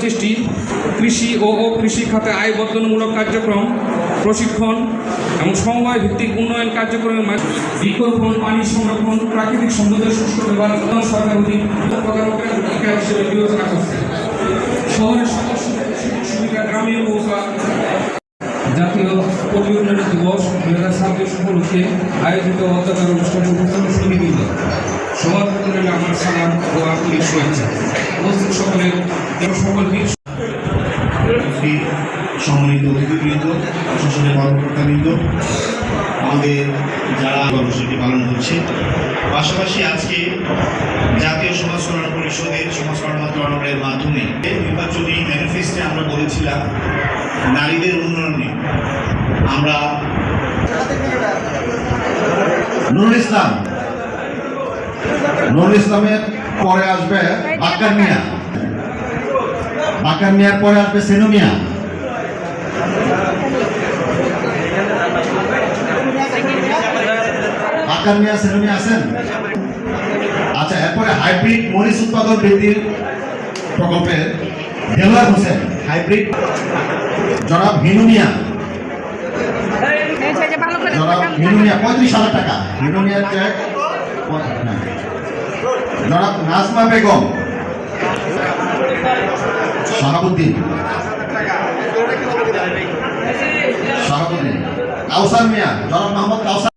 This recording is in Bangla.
চেষ্টি কৃষি ও অকৃষি খাতে আয় বর্ধনমূলক কার্যক্রম, প্রশিক্ষণ এবং সমবায় ভিত্তিক উন্নয়ন কার্যক্রমের মাধ্যমে বৃক্ষরোপণ, পানি সংরক্ষণ, প্রাকৃতিক সম্পদের সুষ্ঠু ব্যবহার সরকার অধীন প্রধানমন্ত্রীর ভূমিকা হিসেবে বিবেচনা করছে। শহরের সকল সুবিধা গ্রামে পৌঁছা জাতীয় পল্লী উন্নয়ন দিবস 2026 উপলক্ষে আয়োজিত অধ্যকার অনুষ্ঠানে উপস্থিত সুধীবৃন্দ, সবার প্রতি আমার সালাম ও আন্তরিক শুভেচ্ছা। উপস্থিত সকলের সকল সম্মানিত অতিথিবৃন্দ, প্রশাসনের কর্মকর্তাবৃন্দ, আমাদের যারা কর্মসূচি পালন করছে, পাশাপাশি আজকে জাতীয় সমাজ কল্যাণ পরিষদের সমাজ কল্যাণ মন্ত্রণালয়ের মাধ্যমে নির্বাচনী ম্যানিফেস্টে আমরা বলেছিলাম নারীদের উন্নয়নে আমরা নুরুল ইসলামের পরে আসবে বাক্কার মিয়া, বাক্কার মিয়ার পরে আসবে সেনু মিয়া, বাক্কার মিয়া সেনু মিয়া আছেন? আচ্ছা, এরপরে হাইব্রিড মরিচ উৎপাদন বৃদ্ধির প্রকল্পের দেলোয়ার হোসেন, হাইব্রিড জনাব হিনু মিয়া, জনাব হিনু মিয়া 35,000 টাকা, হিনু মিয়ার চেক। জনাব নাজমা বেগম, শাহাবুদ্দিন, কাউসার মিয়া, জনাব মোহাম্মদ কাউসার।